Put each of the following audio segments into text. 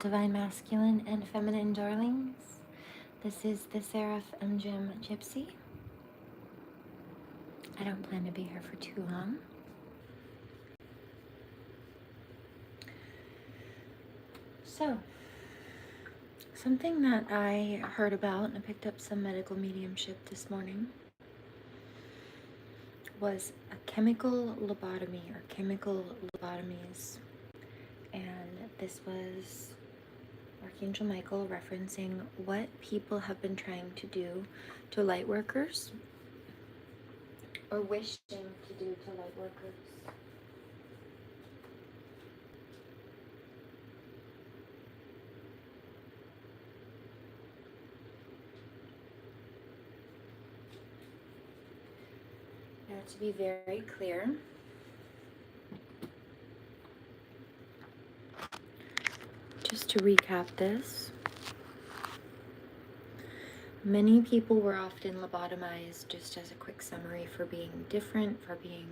Divine Masculine and Feminine Darlings. This is the Seraph Gem Gypsy. I don't plan to be here for too long. So, something that I heard about and I picked up some medical mediumship this morning was a chemical lobotomy or chemical lobotomies. And this was Archangel Michael referencing what people have been trying to do to light workers or wishing to do to light workers. Now, to be very clear, just to recap this, many people were often lobotomized, just as a quick summary, for being different, for being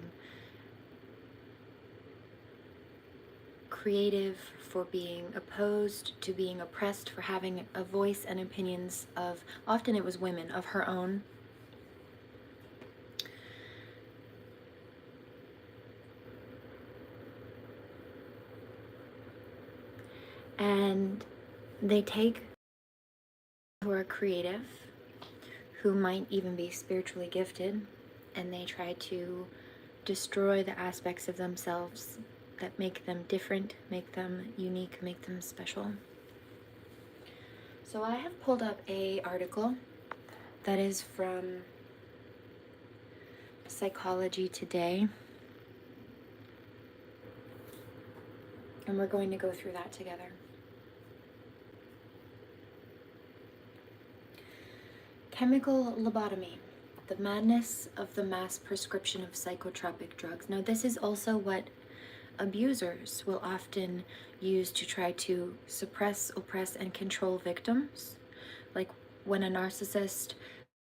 creative, for being opposed to being oppressed, for having a voice and opinions of, often it was women, of her own. And they take who are creative, who might even be spiritually gifted, and they try to destroy the aspects of themselves that make them different, make them unique, make them special. So I have pulled up an article that is from Psychology Today, and we're going to go through that together. Chemical lobotomy, the madness of the mass prescription of psychotropic drugs. Now, this is also what abusers will often use to try to suppress, oppress, and control victims. Like when a narcissist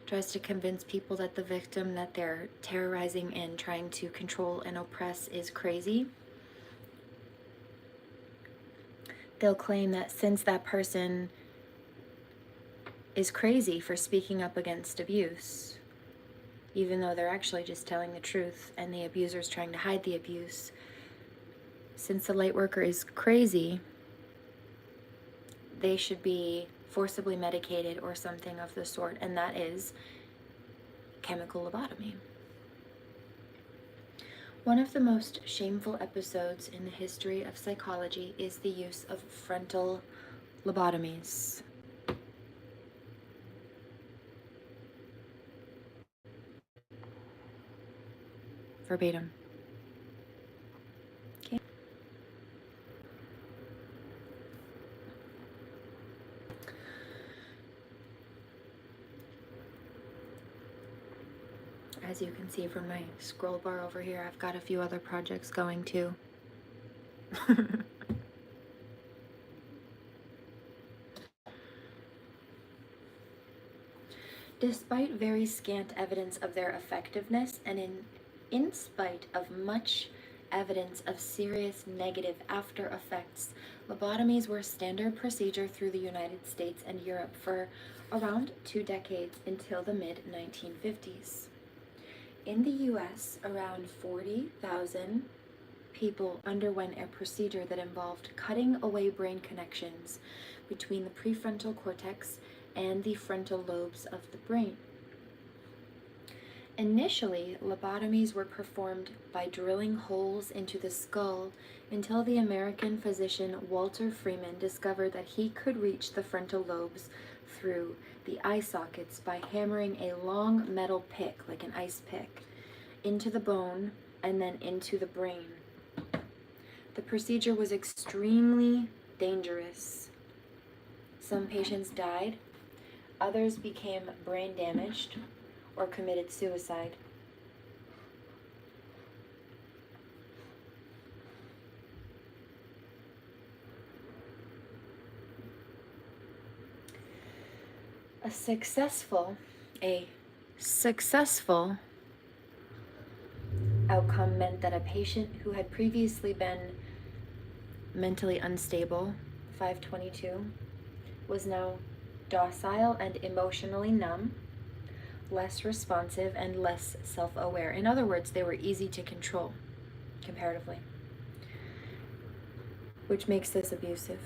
tries to convince people that the victim that they're terrorizing and trying to control and oppress is crazy, they'll claim that since that person is crazy for speaking up against abuse, even though they're actually just telling the truth and the abuser's trying to hide the abuse, since the light worker is crazy, they should be forcibly medicated or something of the sort, and that is chemical lobotomy. One of the most shameful episodes in the history of psychology is the use of frontal lobotomies. Verbatim. Okay. As you can see from my scroll bar over here, I've got a few other projects going too. Despite very scant evidence of their effectiveness, and in spite of much evidence of serious negative after effects, lobotomies were standard procedure through the United States and Europe for around 2 decades until the mid-1950s. In the US, around 40,000 people underwent a procedure that involved cutting away brain connections between the prefrontal cortex and the frontal lobes of the brain. Initially, lobotomies were performed by drilling holes into the skull until the American physician Walter Freeman discovered that he could reach the frontal lobes through the eye sockets by hammering a long metal pick, like an ice pick, into the bone and then into the brain. The procedure was extremely dangerous. Some patients died, others became brain damaged or committed suicide. A successful outcome meant that a patient who had previously been mentally unstable, 522, was now docile and emotionally numb, less responsive, and less self-aware. In other words, they were easy to control, comparatively, which makes this abusive.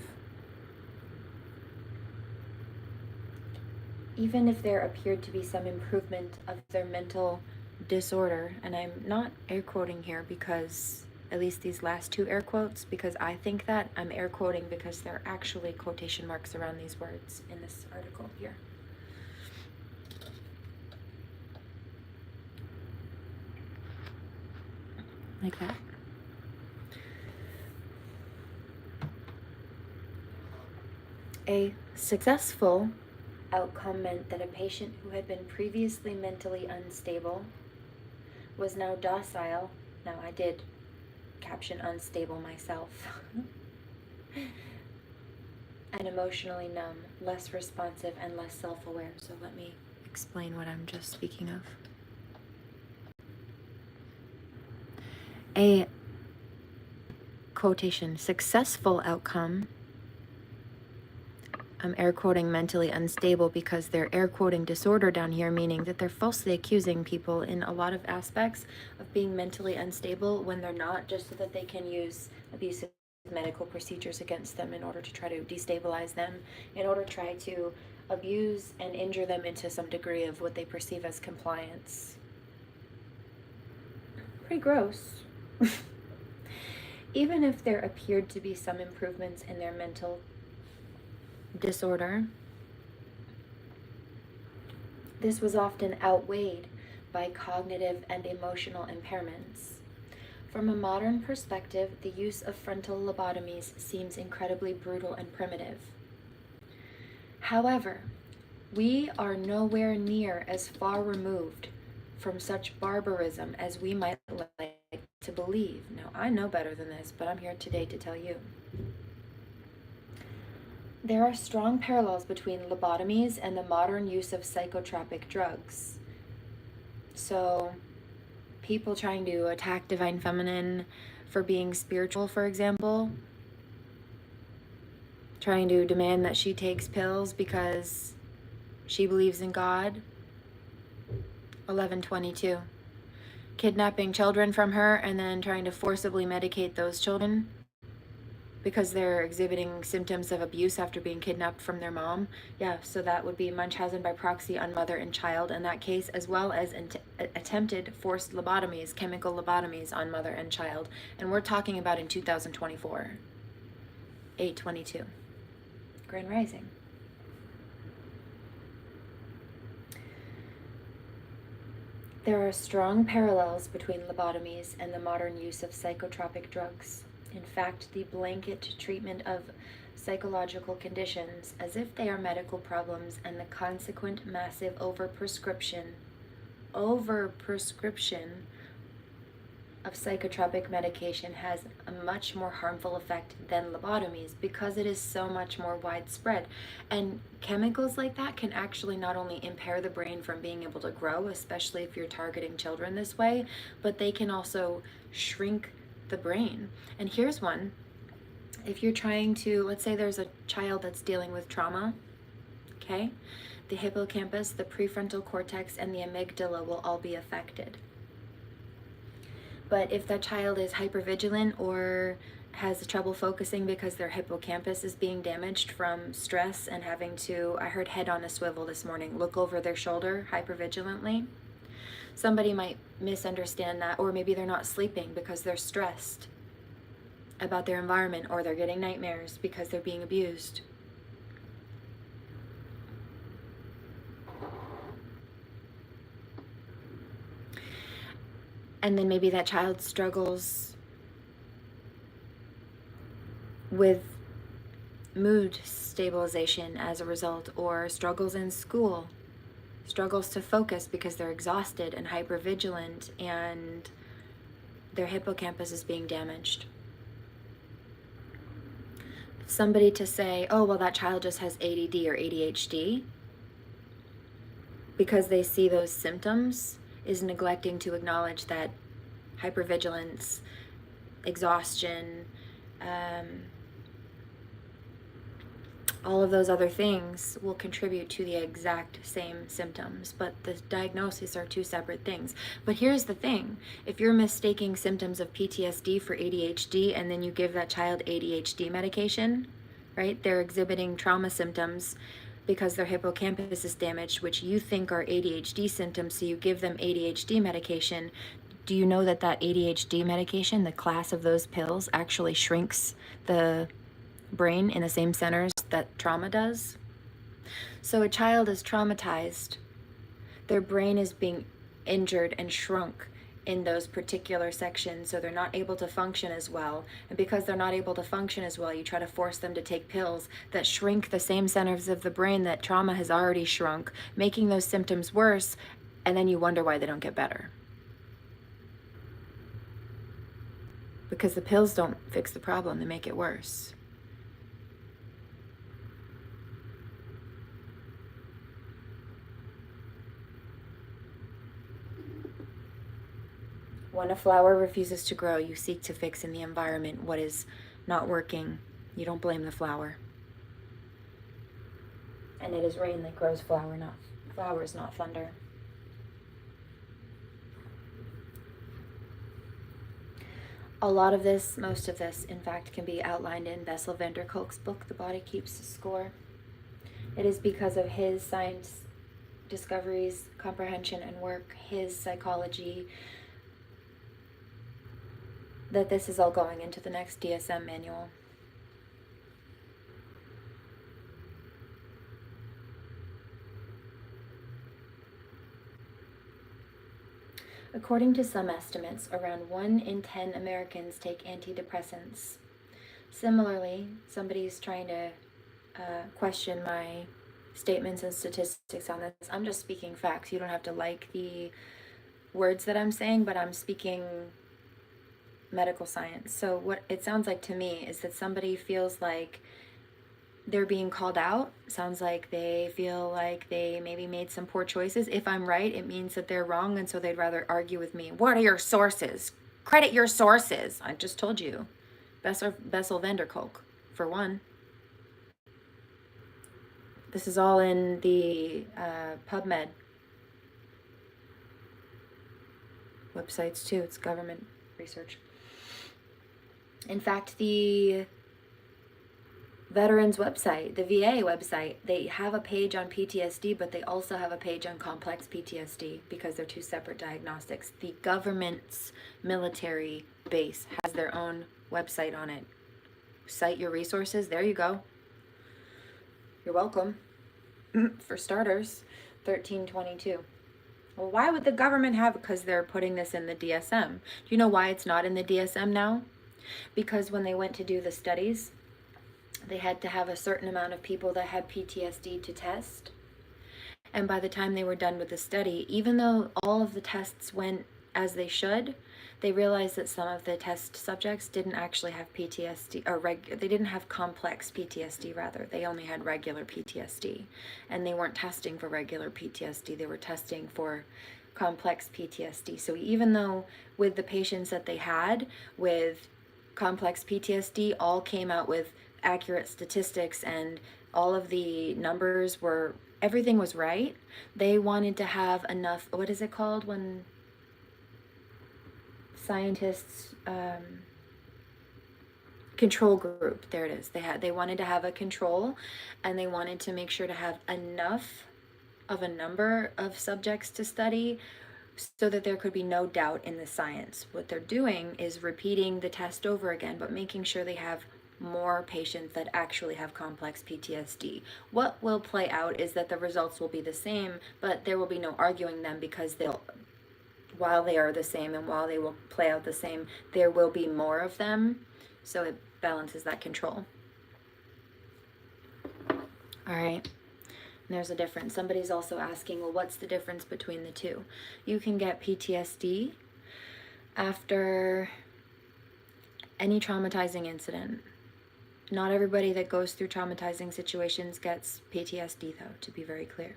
Even if there appeared to be some improvement of their mental disorder, and I'm not air quoting here because, at least these last two air quotes, because I think that, I'm air quoting because there are actually quotation marks around these words in this article here. Like that. A successful outcome meant that a patient who had been previously mentally unstable was now docile. Now, I did caption unstable myself. And emotionally numb, less responsive, and less self-aware. So let me explain what I'm just speaking of. A quotation successful outcome, I'm air quoting mentally unstable because they're air quoting disorder down here, meaning that they're falsely accusing people in a lot of aspects of being mentally unstable when they're not, just so that they can use abusive medical procedures against them in order to try to destabilize them, in order to try to abuse and injure them into some degree of what they perceive as compliance. Pretty gross. Even if there appeared to be some improvements in their mental disorder, this was often outweighed by cognitive and emotional impairments. From a modern perspective, the use of frontal lobotomies seems incredibly brutal and primitive. However, we are nowhere near as far removed from such barbarism as we might like to believe. Now, I know better than this, but I'm here today to tell you. There are strong parallels between lobotomies and the modern use of psychotropic drugs. So, people trying to attack Divine Feminine for being spiritual, for example, trying to demand that she takes pills because she believes in God. 1122. Kidnapping children from her and then trying to forcibly medicate those children because they're exhibiting symptoms of abuse after being kidnapped from their mom. Yeah, so that would be Munchausen by proxy on mother and child in that case, as well as attempted forced lobotomies, chemical lobotomies on mother and child. And we're talking about in 2024. 822. Grand Rising. There are strong parallels between lobotomies and the modern use of psychotropic drugs. In fact, the blanket treatment of psychological conditions as if they are medical problems and the consequent massive overprescription of psychotropic medication has a much more harmful effect than lobotomies because it is so much more widespread. And chemicals like that can actually not only impair the brain from being able to grow, especially if you're targeting children this way, but they can also shrink the brain. And here's one. If you're trying to, let's say there's a child that's dealing with trauma, okay? The hippocampus, the prefrontal cortex, and the amygdala will all be affected. But if that child is hypervigilant or has trouble focusing because their hippocampus is being damaged from stress and having to, I heard head on a swivel this morning, look over their shoulder hypervigilantly, somebody might misunderstand that, or maybe they're not sleeping because they're stressed about their environment, or they're getting nightmares because they're being abused. And then maybe that child struggles with mood stabilization as a result, or struggles in school, struggles to focus because they're exhausted and hypervigilant and their hippocampus is being damaged. Somebody to say, oh, well, that child just has ADD or ADHD, because they see those symptoms, is neglecting to acknowledge that hypervigilance, exhaustion, all of those other things will contribute to the exact same symptoms, but the diagnoses are two separate things. But here's the thing: if you're mistaking symptoms of PTSD for ADHD and then you give that child ADHD medication, right? They're exhibiting trauma symptoms because their hippocampus is damaged, which you think are ADHD symptoms, so you give them ADHD medication. Do you know that that ADHD medication, the class of those pills, actually shrinks the brain in the same centers that trauma does? So a child is traumatized, their brain is being injured and shrunk in those particular sections, so they're not able to function as well. And because they're not able to function as well, you try to force them to take pills that shrink the same centers of the brain that trauma has already shrunk, making those symptoms worse, and then you wonder why they don't get better. Because the pills don't fix the problem, they make it worse. When a flower refuses to grow, you seek to fix in the environment what is not working. You don't blame the flower. And it is rain that grows flowers, not thunder. A lot of this, most of this, in fact, can be outlined in Bessel van der Kolk's book, The Body Keeps Score. It is because of his science discoveries, comprehension, and work, his psychology, that this is all going into the next DSM manual. According to some estimates, around 1 in 10 Americans take antidepressants. Similarly, somebody's trying to question my statements and statistics on this. I'm just speaking facts. You don't have to like the words that I'm saying, but I'm speaking medical science. So what it sounds like to me is that somebody feels like they're being called out. Sounds like they feel like they maybe made some poor choices. If I'm right, it means that they're wrong, and so they'd rather argue with me. What are your sources? Credit your sources. I just told you. Bessel van der Kolk, for one. This is all in the PubMed websites too. It's government research. In fact, the Veterans website, the VA website, they have a page on PTSD, but they also have a page on complex PTSD because they're two separate diagnostics. The government's military base has their own website on it. Cite your resources. There you go. You're welcome. For starters, 1322. Well, why would the government have? Because they're putting this in the DSM. Do you know why it's not in the DSM now? Because when they went to do the studies, they had to have a certain amount of people that had PTSD to test. And by the time they were done with the study, even though all of the tests went as they should, they realized that some of the test subjects didn't actually have PTSD, or they didn't have complex PTSD, rather. They only had regular PTSD. And they weren't testing for regular PTSD, they were testing for complex PTSD. So even though with the patients that they had with complex PTSD all came out with accurate statistics and all of the numbers were, everything was right, they wanted to have enough, what is it called when scientists, control group, there it is, they wanted to have a control, and they wanted to make sure to have enough of a number of subjects to study so that there could be no doubt in the science. What they're doing is repeating the test over again, but making sure they have more patients that actually have complex PTSD. What will play out is that the results will be the same, but there will be no arguing them, because while they are the same and while they will play out the same, there will be more of them, so it balances that control. All right. There's a difference. Somebody's also asking, well, what's the difference between the two? You can get PTSD after any traumatizing incident. Not everybody that goes through traumatizing situations gets PTSD, though, to be very clear.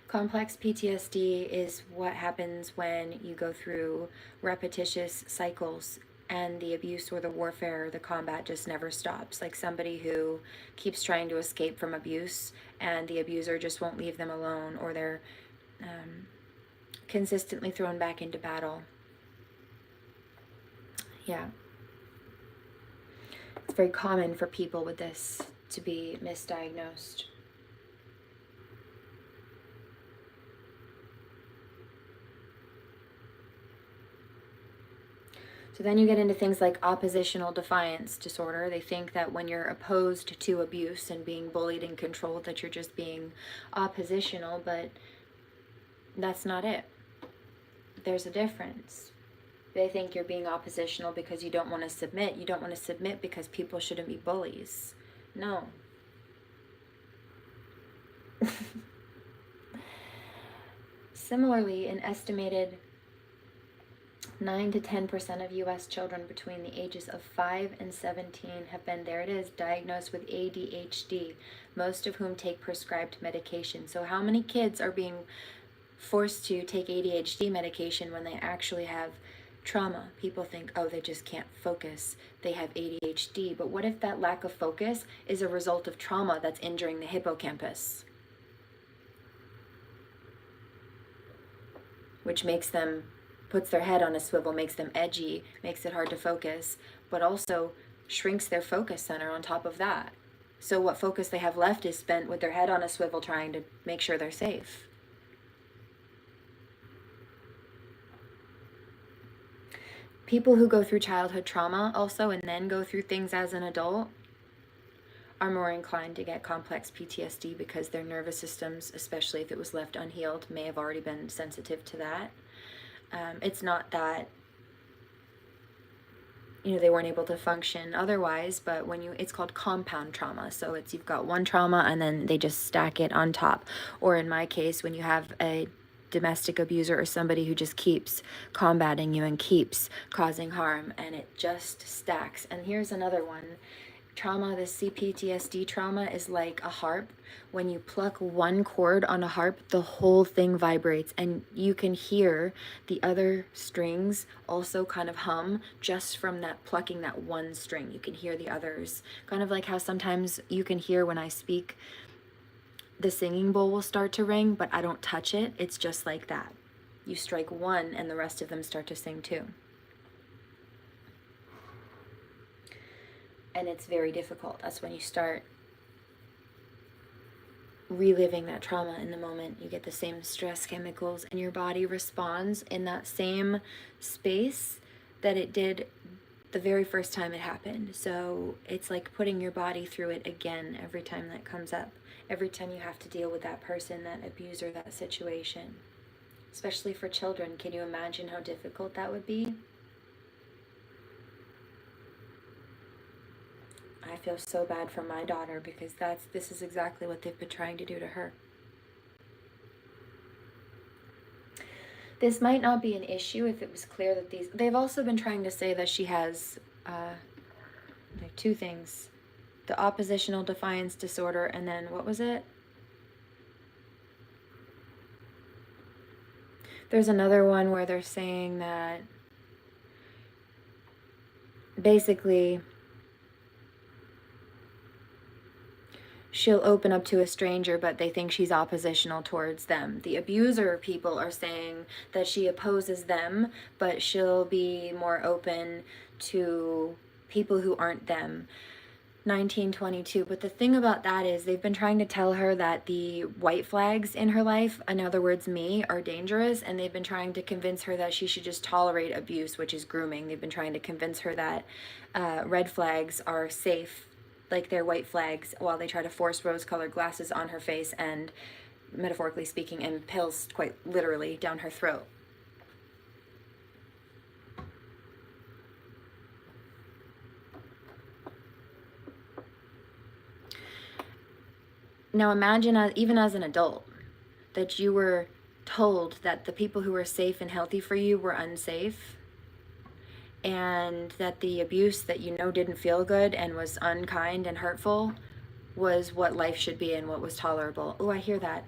Complex PTSD is what happens when you go through repetitious cycles and the abuse or the warfare or the combat just never stops. Like somebody who keeps trying to escape from abuse and the abuser just won't leave them alone, or they're consistently thrown back into battle. Yeah. It's very common for people with this to be misdiagnosed. So then you get into things like oppositional defiance disorder. They think that when you're opposed to abuse and being bullied and controlled, that you're just being oppositional, but that's not it. There's a difference. They think you're being oppositional because you don't want to submit. You don't want to submit because people shouldn't be bullies. No. Similarly, an estimated 9 to 10% of U.S. children between the ages of 5 and 17 have been, there it is, diagnosed with ADHD, most of whom take prescribed medication. So how many kids are being forced to take ADHD medication when they actually have trauma? People think, oh, they just can't focus, they have ADHD. But what if that lack of focus is a result of trauma that's injuring the hippocampus? Which makes them, puts their head on a swivel, makes them edgy, makes it hard to focus, but also shrinks their focus center on top of that. So what focus they have left is spent with their head on a swivel trying to make sure they're safe. People who go through childhood trauma also and then go through things as an adult are more inclined to get complex PTSD because their nervous systems, especially if it was left unhealed, may have already been sensitive to that. It's not that, they weren't able to function otherwise, but when it's called compound trauma. So it's, you've got one trauma and then they just stack it on top. Or in my case, when you have a domestic abuser or somebody who just keeps combating you and keeps causing harm, and it just stacks. And here's another one. Trauma, the CPTSD trauma is like a harp. When you pluck one chord on a harp, the whole thing vibrates, and you can hear the other strings also kind of hum just from that plucking that one string. You can hear the others. Kind of like how sometimes you can hear when I speak, the singing bowl will start to ring, but I don't touch it. It's just like that. You strike one and the rest of them start to sing too. And it's very difficult. That's when you start reliving that trauma in the moment. You get the same stress chemicals and your body responds in that same space that it did the very first time it happened. So it's like putting your body through it again every time that comes up. Every time you have to deal with that person, that abuser, that situation. Especially for children. Can you imagine how difficult that would be? I feel so bad for my daughter because this is exactly what they've been trying to do to her. This might not be an issue if it was clear that they've also been trying to say that she has two things. The oppositional defiance disorder, and then what was it? There's another one where they're saying that basically she'll open up to a stranger, but they think she's oppositional towards them. The abuser people are saying that she opposes them, but she'll be more open to people who aren't them. 1922. But the thing about that is they've been trying to tell her that the white flags in her life, in other words me, are dangerous, and they've been trying to convince her that she should just tolerate abuse, which is grooming. They've been trying to convince her that red flags are safe, like they're white flags, while they try to force rose-colored glasses on her face and, metaphorically speaking, and pills quite literally down her throat. Now imagine, even as an adult, that you were told that the people who were safe and healthy for you were unsafe, and that the abuse that you know didn't feel good and was unkind and hurtful was what life should be and what was tolerable. Oh, I hear that.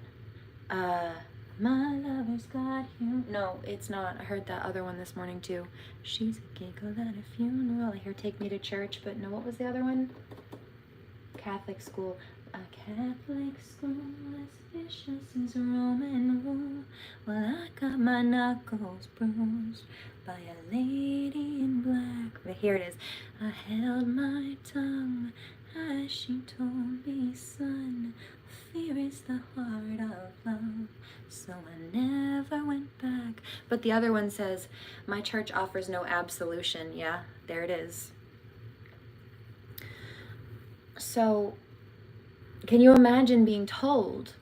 My lover's got you. No, it's not. I heard that other one this morning too. She's a giggle at a funeral. I hear Take Me to Church, but no, what was the other one? Catholic school. A Catholic school as vicious as Roman rule. Well, I got my knuckles bruised by a lady in black. Here it is. I held my tongue as she told me, son, fear is the heart of love. So I never went back. But the other one says, my church offers no absolution. Yeah, there it is. So, can you imagine being told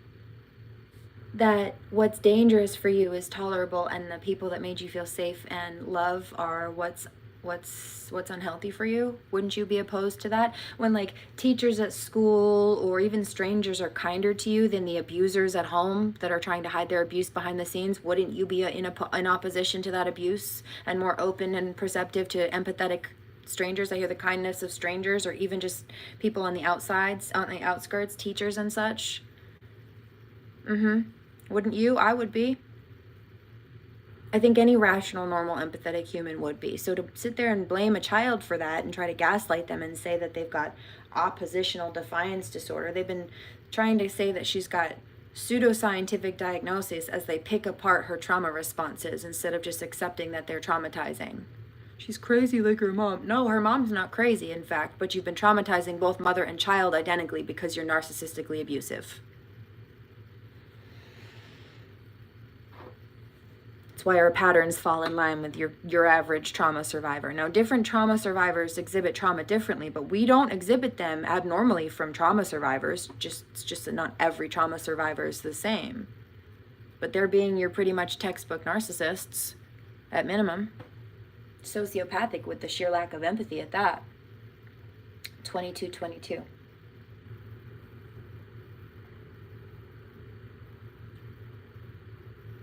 that what's dangerous for you is tolerable and the people that made you feel safe and love are what's unhealthy for you? Wouldn't you be opposed to that? When like teachers at school or even strangers are kinder to you than the abusers at home that are trying to hide their abuse behind the scenes, wouldn't you be in opposition to that abuse and more open and perceptive to empathetic strangers? I hear the kindness of strangers, or even just people on the outsides, on the outskirts, teachers and such. Wouldn't you? I would be. I think any rational, normal, empathetic human would be. So to sit there and blame a child for that and try to gaslight them and say that they've got oppositional defiance disorder, they've been trying to say that she's got pseudoscientific diagnosis as they pick apart her trauma responses instead of just accepting that they're traumatizing. She's crazy like her mom. No, her mom's not crazy, in fact, but you've been traumatizing both mother and child identically because you're narcissistically abusive. That's why our patterns fall in line with your average trauma survivor. Now, different trauma survivors exhibit trauma differently, but we don't exhibit them abnormally from trauma survivors. It's just that not every trauma survivor is the same. But they're being your pretty much textbook narcissists, at minimum. Sociopathic with the sheer lack of empathy at that. 2222.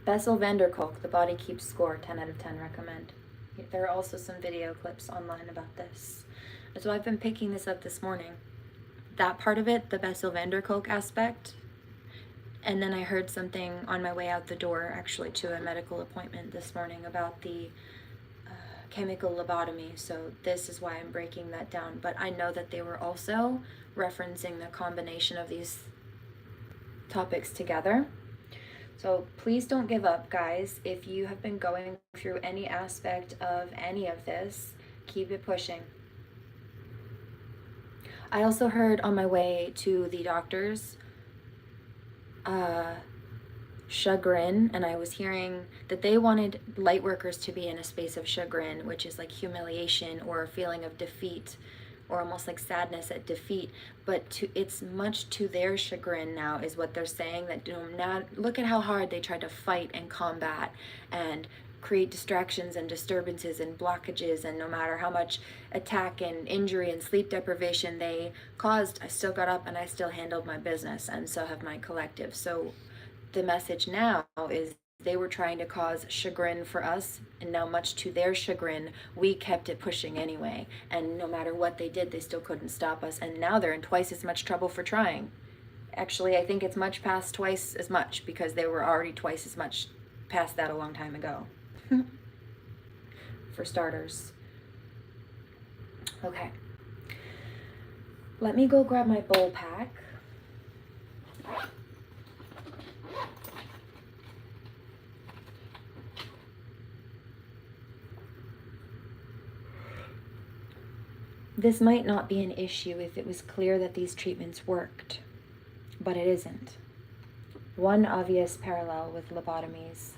Bessel van der Kolk, The Body Keeps Score, 10 out of 10 recommend. There are also some video clips online about this. So I've been picking this up this morning. That part of it, the Bessel van der Kolk aspect. And then I heard something on my way out the door, actually to a medical appointment this morning, about the chemical lobotomy. So this is why I'm breaking that down. But I know that they were also referencing the combination of these topics together. So please don't give up, guys. If you have been going through any aspect of any of this, keep it pushing. I also heard on my way to the doctor's chagrin, and I was hearing that they wanted light workers to be in a space of chagrin, which is like humiliation or a feeling of defeat, or almost like sadness at defeat. But it's much to their chagrin now, is what they're saying, that now look at how hard they tried to fight and combat and create distractions and disturbances and blockages, and no matter how much attack and injury and sleep deprivation they caused, I still got up and I still handled my business, and so have my collective. So the message now is they were trying to cause chagrin for us, and now much to their chagrin, we kept it pushing anyway. And no matter what they did, they still couldn't stop us. And now they're in twice as much trouble for trying. Actually, I think it's much past twice as much, because they were already twice as much past that a long time ago. For starters. Okay. Let me go grab my bowl pack. This might not be an issue if it was clear that these treatments worked, but it isn't. One obvious parallel with lobotomies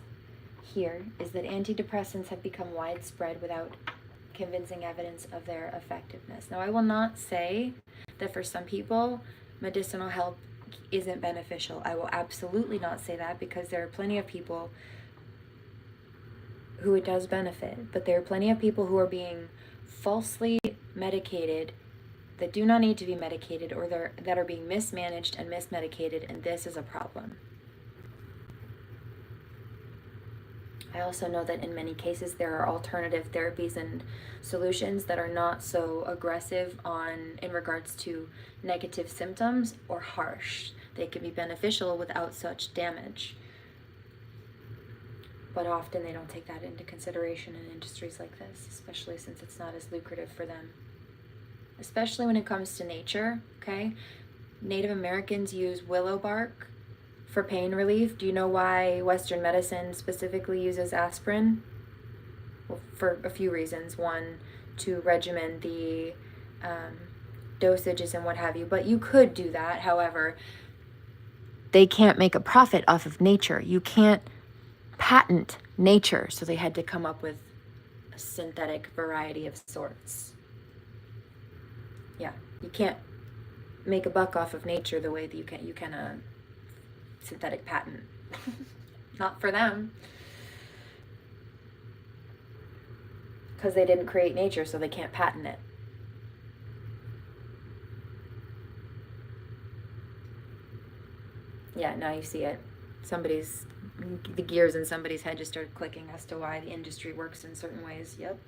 here is that antidepressants have become widespread without convincing evidence of their effectiveness. Now, I will not say that for some people, medicinal help isn't beneficial. I will absolutely not say that, because there are plenty of people who it does benefit, but there are plenty of people who are being falsely medicated that do not need to be medicated, or that are being mismanaged and mismedicated, and this is a problem. I also know that in many cases there are alternative therapies and solutions that are not so aggressive in regards to negative symptoms or harsh. They can be beneficial without such damage. But often they don't take that into consideration in industries like this, especially since it's not as lucrative for them. Especially when it comes to nature, okay? Native Americans use willow bark for pain relief. Do you know why Western medicine specifically uses aspirin? Well, for a few reasons. One, to regiment the dosages and what have you. But you could do that. However, they can't make a profit off of nature. You can't patent nature. So they had to come up with a synthetic variety of sorts. Yeah, you can't make a buck off of nature the way that you can a synthetic patent. Not for them. Because they didn't create nature, so they can't patent it. Yeah, now you see it. The gears in somebody's head just started clicking as to why the industry works in certain ways. Yep.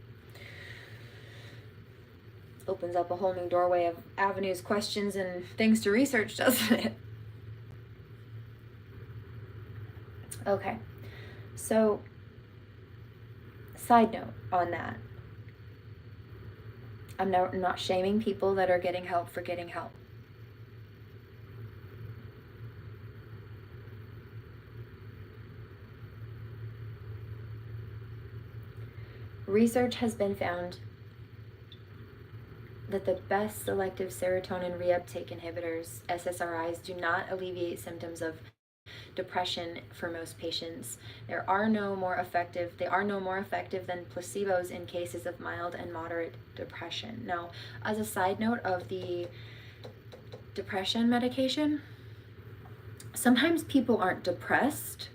Opens up a whole new doorway of avenues, questions, and things to research, doesn't it? Okay. So, side note on that. I'm not shaming people that are getting help for getting help. Research has been found that the best selective serotonin reuptake inhibitors, SSRIs, do not alleviate symptoms of depression for most patients. They are no more effective than placebos in cases of mild and moderate depression. Now, as a side note of the depression medication, sometimes people aren't depressed.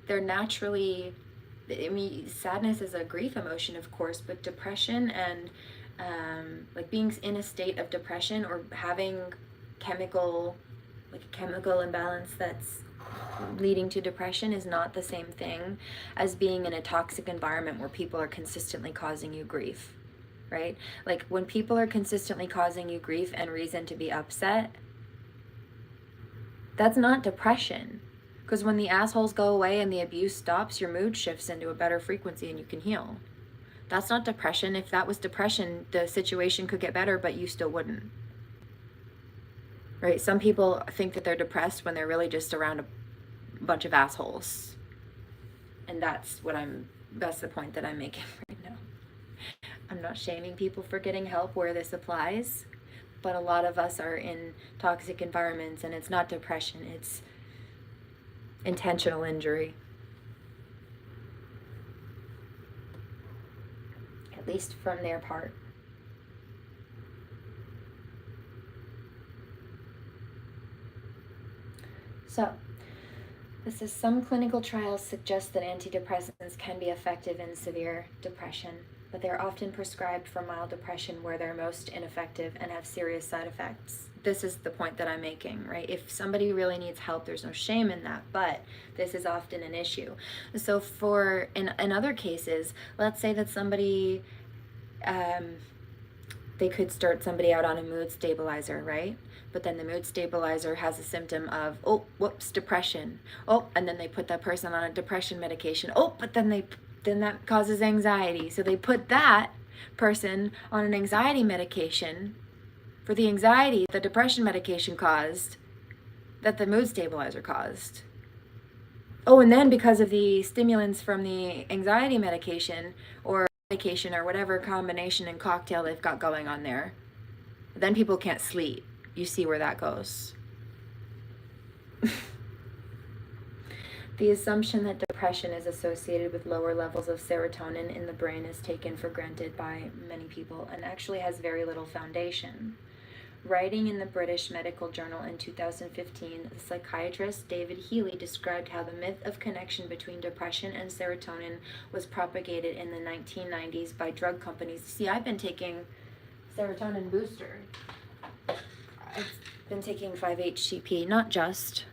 They're naturally, sadness is a grief emotion, of course, but depression and like being in a state of depression or having chemical imbalance that's leading to depression is not the same thing as being in a toxic environment where people are consistently causing you grief, right? Like when people are consistently causing you grief and reason to be upset, that's not depression. Because when the assholes go away and the abuse stops, your mood shifts into a better frequency and you can heal. That's not depression. If that was depression, the situation could get better, but you still wouldn't. Right? Some people think that they're depressed when they're really just around a bunch of assholes. And that's the point that I'm making right now. I'm not shaming people for getting help where this applies, but a lot of us are in toxic environments and it's not depression, it's intentional injury. At least from their part. So, this is some clinical trials suggest that antidepressants can be effective in severe depression, but they're often prescribed for mild depression where they're most ineffective and have serious side effects. This is the point that I'm making, right? If somebody really needs help, there's no shame in that, but this is often an issue. So in other cases, let's say that somebody, they could start somebody out on a mood stabilizer, right? But then the mood stabilizer has a symptom of, oh, whoops, depression. Oh, and then they put that person on a depression medication. Oh, but then that causes anxiety. So they put that person on an anxiety medication for the anxiety the depression medication caused, that the mood stabilizer caused. Oh, and then because of the stimulants from the anxiety medication or whatever combination and cocktail they've got going on there, then people can't sleep. You see where that goes. The assumption that depression is associated with lower levels of serotonin in the brain is taken for granted by many people and actually has very little foundation. Writing in the British Medical Journal in 2015, the psychiatrist David Healy described how the myth of connection between depression and serotonin was propagated in the 1990s by drug companies. See, I've been taking serotonin booster. I've been taking 5-HTP, not just.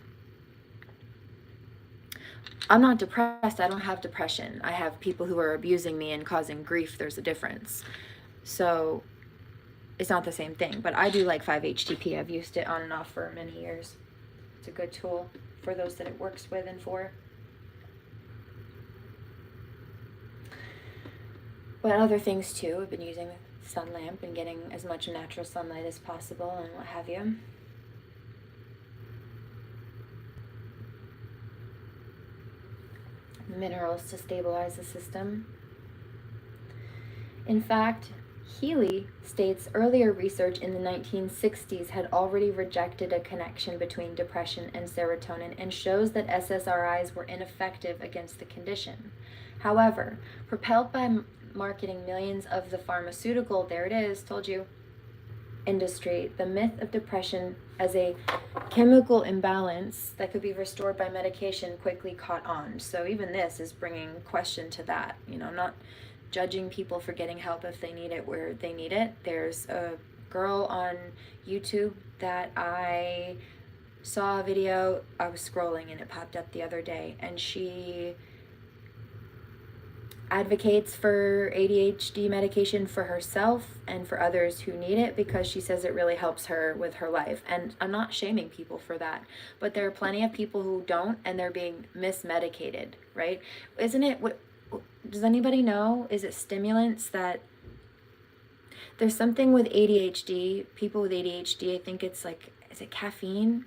I'm not depressed. I don't have depression. I have people who are abusing me and causing grief. There's a difference. So it's not the same thing. But I do like 5-HTP. I've used it on and off for many years. It's a good tool for those that it works with and for. But other things too. I've been using the sun lamp and getting as much natural sunlight as possible and what have you. Minerals to stabilize the system. In fact, Healy states earlier research in the 1960s had already rejected a connection between depression and serotonin and shows that SSRIs were ineffective against the condition. However, propelled by marketing millions of the pharmaceutical, there it is, told you, industry, the myth of depression as a chemical imbalance that could be restored by medication quickly caught on. So even this is bringing question to that. You know, not judging people for getting help if they need it where they need it. There's a girl on YouTube that I saw a video, I was scrolling and it popped up the other day, and she advocates for ADHD medication for herself and for others who need it because she says it really helps her with her life. And I'm not shaming people for that, but there are plenty of people who don't, and they're being mismedicated, right? Isn't it, what does anybody know? Is it stimulants that there's something with ADHD, people with ADHD, I think it's like, is it caffeine?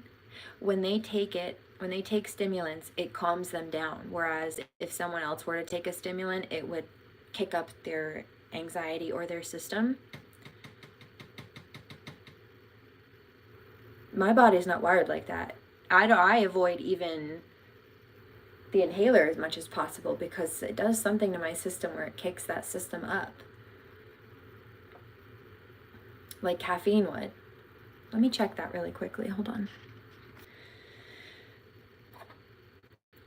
When they take it, when they take stimulants, it calms them down. Whereas if someone else were to take a stimulant, it would kick up their anxiety or their system. My body's not wired like that. I avoid even the inhaler as much as possible because it does something to my system where it kicks that system up. Like caffeine would. Let me check that really quickly. Hold on.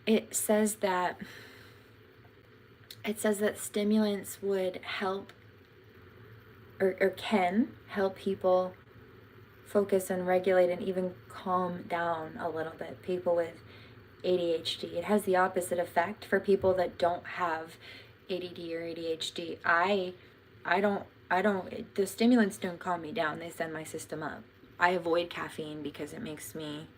It says that stimulants would help or can help people focus and regulate and even calm down a little bit. People with ADHD. It has the opposite effect for people that don't have ADD or ADHD. I don't, the stimulants don't calm me down. They send my system up. I avoid caffeine because it makes me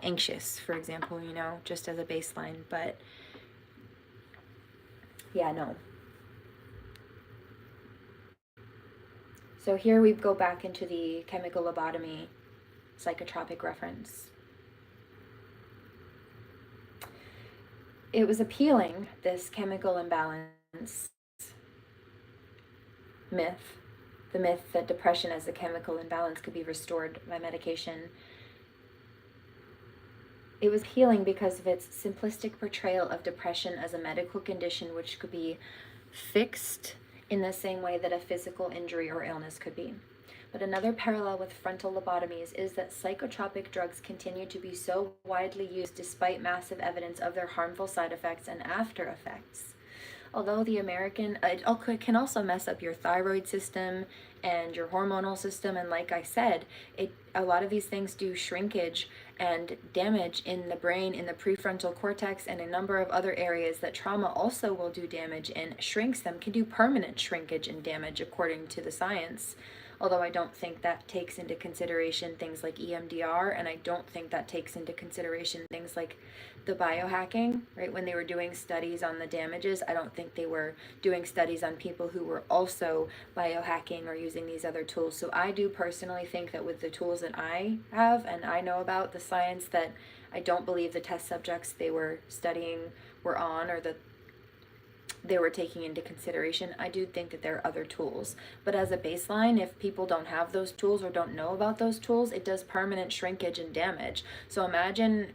anxious, for example, you know, just as a baseline. But yeah, no. So here we go back into the chemical lobotomy psychotropic reference. It was appealing, this chemical imbalance myth, the myth that depression as a chemical imbalance could be restored by medication. It was appealing because of its simplistic portrayal of depression as a medical condition which could be fixed in the same way that a physical injury or illness could be. But another parallel with frontal lobotomies is that psychotropic drugs continue to be so widely used despite massive evidence of their harmful side effects and after effects. Although the American, it can also mess up your thyroid system and your hormonal system, and like I said, a lot of these things do shrinkage and damage in the brain, in the prefrontal cortex, and a number of other areas that trauma also will do damage in. Shrinks them, can do permanent shrinkage and damage according to the science. Although I don't think that takes into consideration things like EMDR, and I don't think that takes into consideration things like the biohacking, right? When they were doing studies on the damages, I don't think they were doing studies on people who were also biohacking or using these other tools. So I do personally think that with the tools that I have and I know about the science, that I don't believe the test subjects they were studying were on, or that they were taking into consideration. I do think that there are other tools, but as a baseline, if people don't have those tools or don't know about those tools, it does permanent shrinkage and damage. So imagine,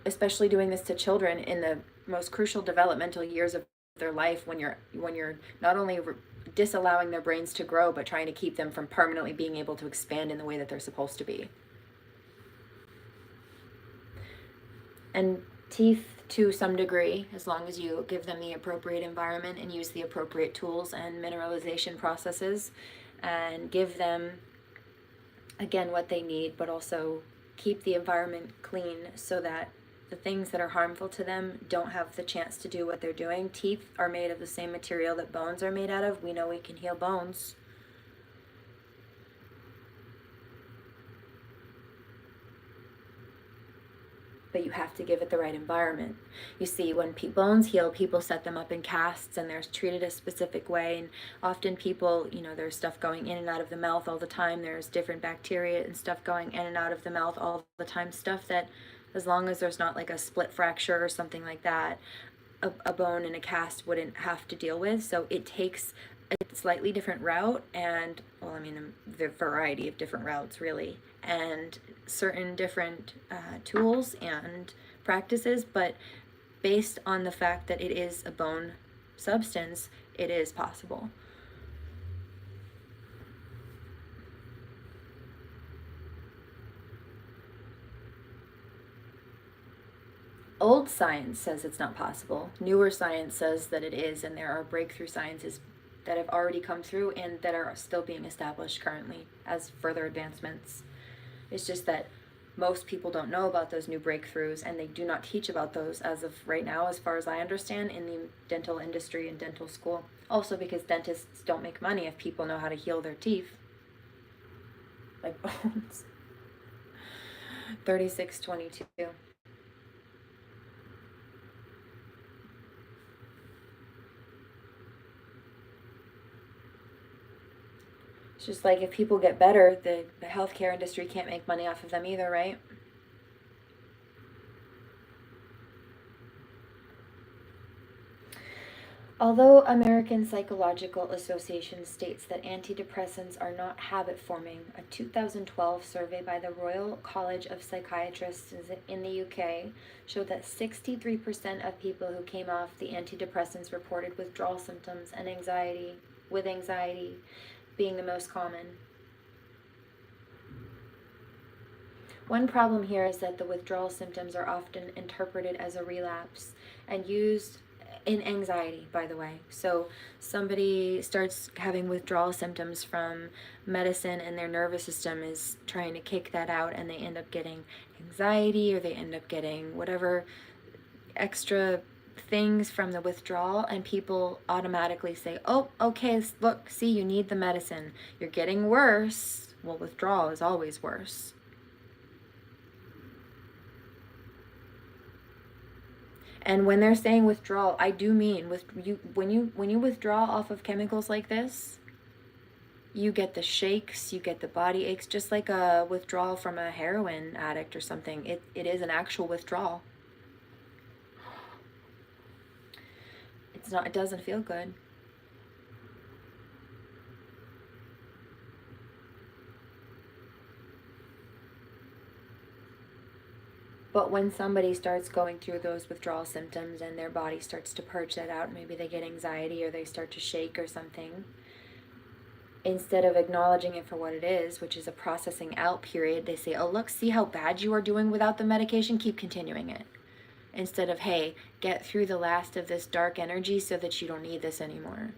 especially doing this to children in the most crucial developmental years of their life, when you're not only disallowing their brains to grow, but trying to keep them from permanently being able to expand in the way that they're supposed to be. And teeth, to some degree, as long as you give them the appropriate environment and use the appropriate tools and mineralization processes, and give them, again, what they need, but also keep the environment clean so that the things that are harmful to them don't have the chance to do what they're doing. Teeth are made of the same material that bones are made out of. We know we can heal bones. but you have to give it the right environment. You see, when bones heal, people set them up in casts and they're treated a specific way. And often people, there's stuff going in and out of the mouth all the time. There's different bacteria and stuff going in and out of the mouth all the time. Stuff that, as long as there's not like a split fracture or something like that, a bone in a cast wouldn't have to deal with. So it takes a slightly different route, and the variety of different routes really, and certain different tools and practices, but based on the fact that it is a bone substance, it is possible. Old science says it's not possible. Newer science says that it is, and there are breakthrough sciences that have already come through and that are still being established currently as further advancements. It's just that most people don't know about those new breakthroughs, and they do not teach about those as of right now, as far as I understand, in the dental industry and dental school. Also because dentists don't make money if people know how to heal their teeth. Like bones. 3622. It's just like if people get better, the healthcare industry can't make money off of them either, right? Although American Psychological Association states that antidepressants are not habit-forming, a 2012 survey by the Royal College of Psychiatrists in the UK showed that 63% of people who came off the antidepressants reported withdrawal symptoms and anxiety, with anxiety being the most common. One problem here is that the withdrawal symptoms are often interpreted as a relapse and used in anxiety, by the way. So somebody starts having withdrawal symptoms from medicine and their nervous system is trying to kick that out, and they end up getting anxiety, or they end up getting whatever extra things from the withdrawal, and people automatically say, oh, okay, look, see, you need the medicine. You're getting worse. Well, withdrawal is always worse. And when they're saying withdrawal, I do mean when you withdraw off of chemicals like this, you get the shakes, you get the body aches, just like a withdrawal from a heroin addict or something. It is an actual withdrawal. It doesn't feel good. But when somebody starts going through those withdrawal symptoms and their body starts to purge that out, maybe they get anxiety or they start to shake or something, instead of acknowledging it for what it is, which is a processing out period, they say, oh, look, see how bad you are doing without the medication? Keep continuing it. Instead of, hey, get through the last of this dark energy so that you don't need this anymore.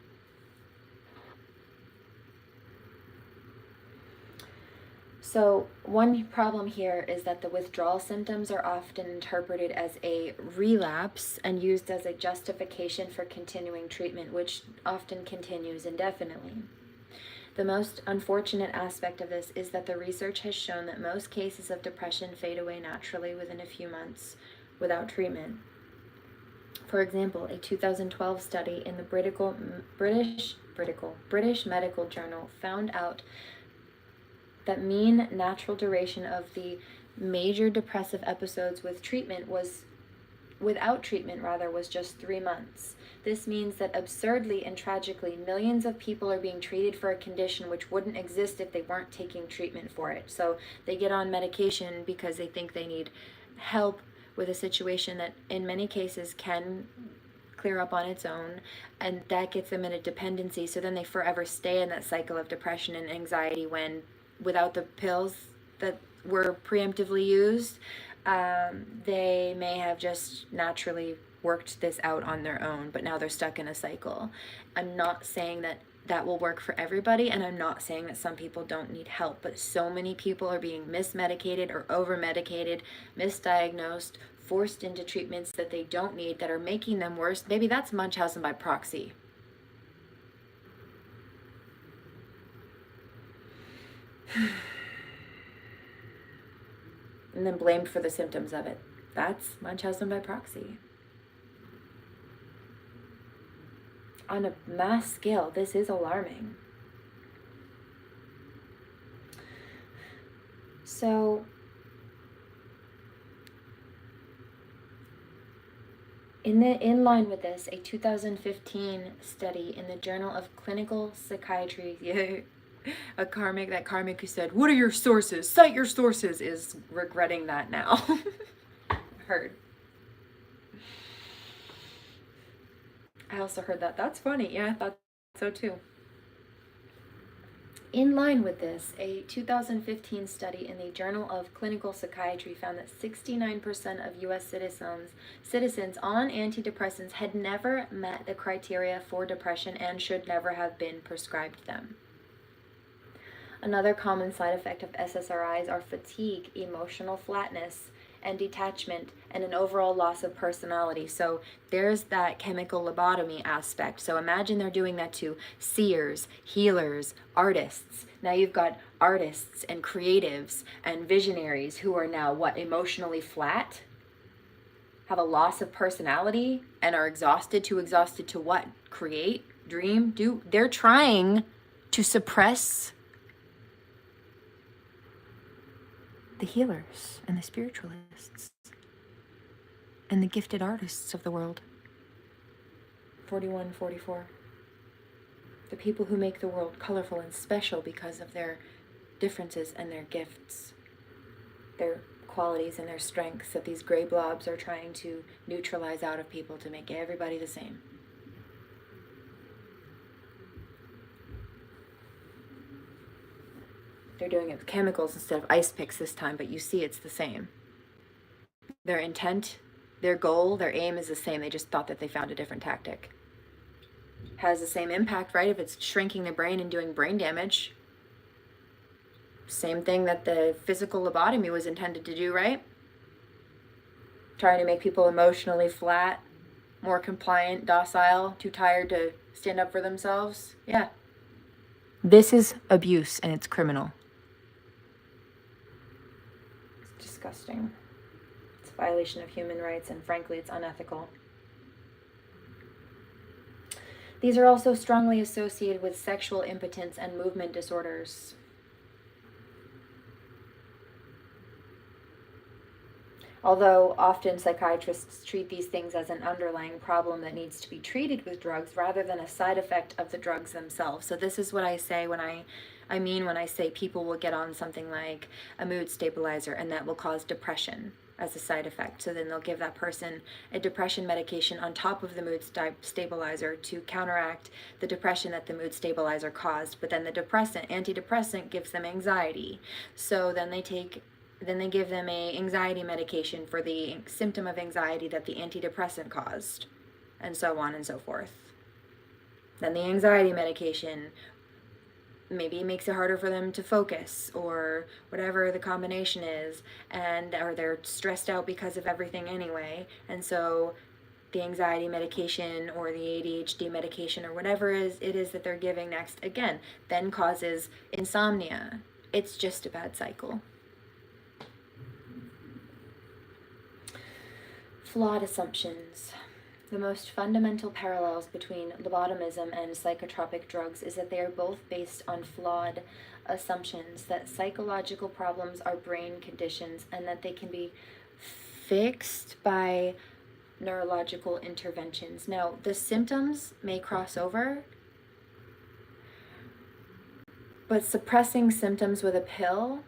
So one problem here is that the withdrawal symptoms are often interpreted as a relapse and used as a justification for continuing treatment, which often continues indefinitely. The most unfortunate aspect of this is that the research has shown that most cases of depression fade away naturally within a few months without treatment. For example, a 2012 study in the British Medical Journal found out that mean natural duration of the major depressive episodes without treatment was just 3 months. This means that absurdly and tragically, millions of people are being treated for a condition which wouldn't exist if they weren't taking treatment for it. So they get on medication because they think they need help with a situation that in many cases can clear up on its own, and that gets them in a dependency. So then they forever stay in that cycle of depression and anxiety when without the pills that were preemptively used, they may have just naturally worked this out on their own, but now they're stuck in a cycle. I'm not saying that that will work for everybody, and I'm not saying that some people don't need help, but so many people are being mismedicated or over-medicated, misdiagnosed, forced into treatments that they don't need, that are making them worse. Maybe that's Munchausen by proxy. And then blamed for the symptoms of it. That's Munchausen by proxy. On a mass scale, this is alarming. So, in line with this, a 2015 study in the Journal of Clinical Psychiatry, a karmic who said, "What are your sources? Cite your sources," is regretting that now. Heard. I also heard that. That's funny. Yeah, I thought so too. In line with this, a 2015 study in the Journal of Clinical Psychiatry found that 69% of U.S. citizens on antidepressants had never met the criteria for depression and should never have been prescribed them. Another common side effect of SSRIs are fatigue, emotional flatness, and detachment, and an overall loss of personality. So there's that chemical lobotomy aspect. So imagine they're doing that to seers, healers, artists. Now you've got artists and creatives and visionaries who are now what? Emotionally flat? Have a loss of personality and are exhausted to what? Create, dream, do. They're trying to suppress the healers and the spiritualists and the gifted artists of the world. 41, 44. The people who make the world colorful and special because of their differences and their gifts, their qualities and their strengths that these gray blobs are trying to neutralize out of people to make everybody the same. They're doing it with chemicals instead of ice picks this time, but you see it's the same. Their intent, their goal, their aim is the same. They just thought that they found a different tactic. Has the same impact, right? If it's shrinking the brain and doing brain damage. Same thing that the physical lobotomy was intended to do, right? Trying to make people emotionally flat, more compliant, docile, too tired to stand up for themselves. Yeah. This is abuse and it's criminal. It's disgusting. It's a violation of human rights and frankly, it's unethical. These are also strongly associated with sexual impotence and movement disorders. Although often psychiatrists treat these things as an underlying problem that needs to be treated with drugs rather than a side effect of the drugs themselves. So this is what I say when I say people will get on something like a mood stabilizer and that will cause depression as a side effect. So then they'll give that person a depression medication on top of the mood stabilizer to counteract the depression that the mood stabilizer caused. But then the antidepressant gives them anxiety. So then they give them a anxiety medication for the symptom of anxiety that the antidepressant caused, and so on and so forth. Then the anxiety medication maybe makes it harder for them to focus or whatever the combination is, or they're stressed out because of everything anyway, and so the anxiety medication or the ADHD medication or whatever it is that they're giving next, again, then causes insomnia. It's just a bad cycle. Flawed assumptions. The most fundamental parallels between lobotomism and psychotropic drugs is that they are both based on flawed assumptions that psychological problems are brain conditions and that they can be fixed by neurological interventions. Now, the symptoms may cross over, but suppressing symptoms with a pill,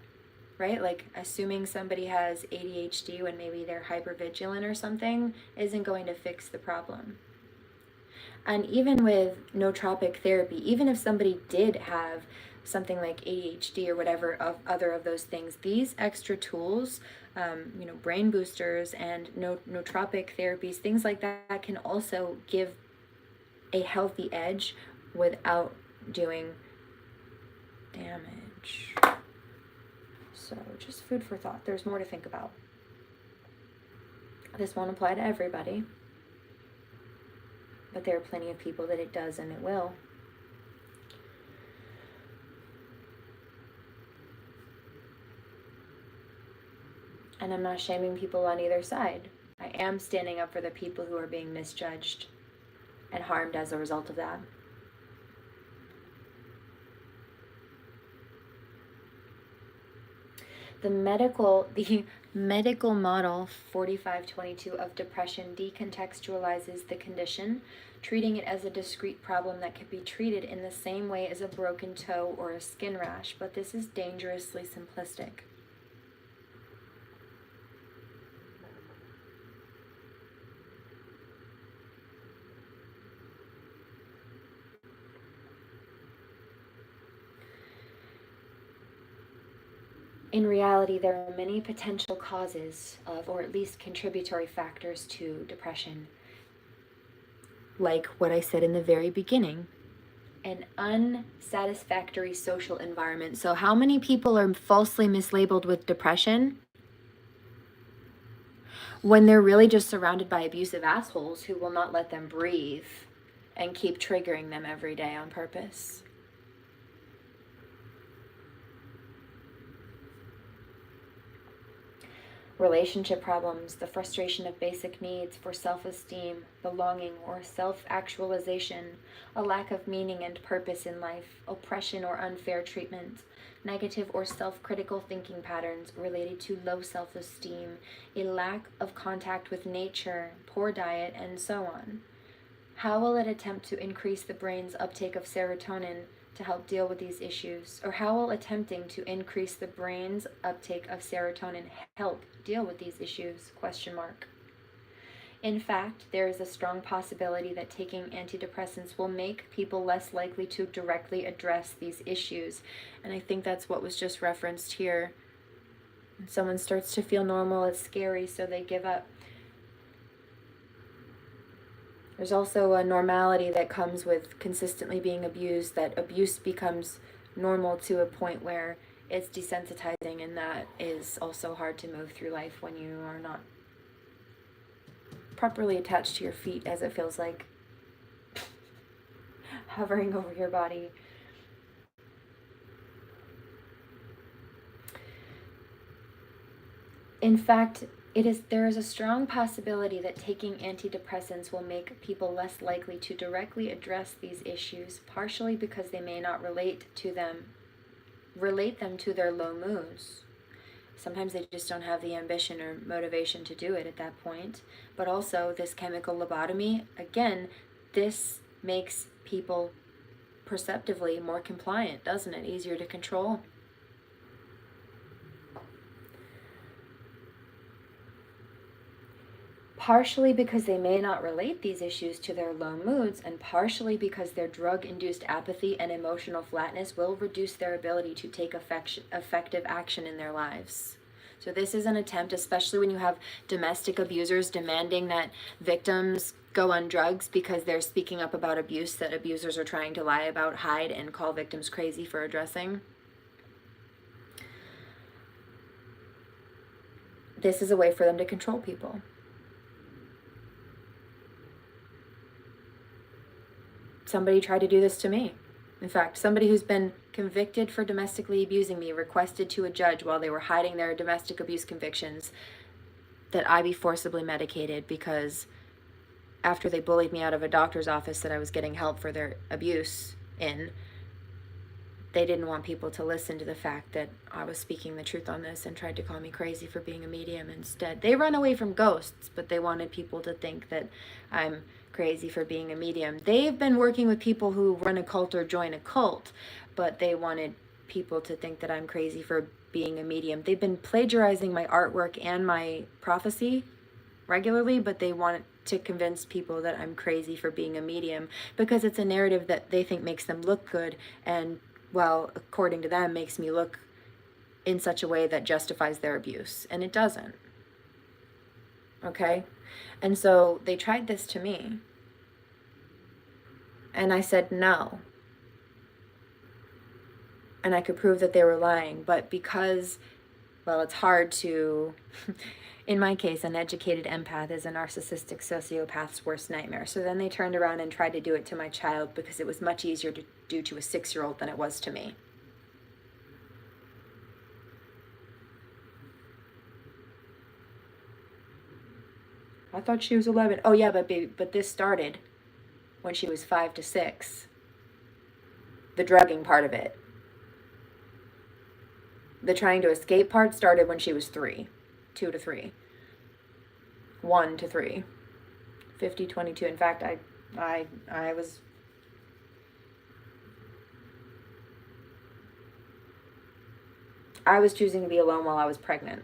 right? Like assuming somebody has ADHD when maybe they're hypervigilant or something isn't going to fix the problem. And even with nootropic therapy, even if somebody did have something like ADHD or whatever of other of those things, these extra tools, brain boosters and nootropic therapies, things like that can also give a healthy edge without doing damage. So just food for thought. There's more to think about. This won't apply to everybody, but there are plenty of people that it does and it will. And I'm not shaming people on either side. I am standing up for the people who are being misjudged and harmed as a result of that. The medical model 4522 of depression decontextualizes the condition, treating it as a discrete problem that can be treated in the same way as a broken toe or a skin rash, but this is dangerously simplistic. In reality, there are many potential causes of, or at least contributory factors to depression. Like what I said in the very beginning, an unsatisfactory social environment. So how many people are falsely mislabeled with depression when they're really just surrounded by abusive assholes who will not let them breathe and keep triggering them every day on purpose? Relationship problems, the frustration of basic needs for self-esteem, belonging, or self-actualization, a lack of meaning and purpose in life, oppression or unfair treatment, negative or self-critical thinking patterns related to low self-esteem, a lack of contact with nature, poor diet, and so on. How will it attempt to increase the brain's uptake of serotonin to help deal with these issues? Or how will attempting to increase the brain's uptake of serotonin help deal with these issues? Question mark. In fact, there is a strong possibility that taking antidepressants will make people less likely to directly address these issues. And I think that's what was just referenced here. When someone starts to feel normal, it's scary, so they give up. There's also a normality that comes with consistently being abused, that abuse becomes normal to a point where it's desensitizing, and that is also hard to move through life when you are not properly attached to your feet, as it feels like, hovering over your body. In fact, there is a strong possibility that taking antidepressants will make people less likely to directly address these issues, partially because they may not relate them to their low moods. Sometimes they just don't have the ambition or motivation to do it at that point. But also, this chemical lobotomy, again, this makes people perceptively more compliant, doesn't it? Easier to control. Partially because they may not relate these issues to their low moods, and partially because their drug-induced apathy and emotional flatness will reduce their ability to take effective action in their lives. So this is an attempt, especially when you have domestic abusers demanding that victims go on drugs because they're speaking up about abuse that abusers are trying to lie about, hide, and call victims crazy for addressing. This is a way for them to control people. Somebody tried to do this to me. In fact, somebody who's been convicted for domestically abusing me requested to a judge while they were hiding their domestic abuse convictions that I be forcibly medicated, because after they bullied me out of a doctor's office that I was getting help for their abuse in, they didn't want people to listen to the fact that I was speaking the truth on this and tried to call me crazy for being a medium instead. They run away from ghosts, but they wanted people to think that I'm crazy for being a medium. They've been working with people who run a cult or join a cult, but they wanted people to think that I'm crazy for being a medium. They've been plagiarizing my artwork and my prophecy regularly, but they want to convince people that I'm crazy for being a medium because it's a narrative that they think makes them look good, and, well, according to them, makes me look in such a way that justifies their abuse, and it doesn't. Okay? And so they tried this to me, and I said no. And I could prove that they were lying, but because, well, it's hard to, in my case, an educated empath is a narcissistic sociopath's worst nightmare. So then they turned around and tried to do it to my child because it was much easier to do to a 6-year-old than it was to me. I thought she was 11. Oh, yeah, but this started when she was 5 to 6. The drugging part of it. The trying to escape part started when she was 3. 2 to 3. 1 to 3. 50, 22. In fact, I was choosing to be alone while I was pregnant.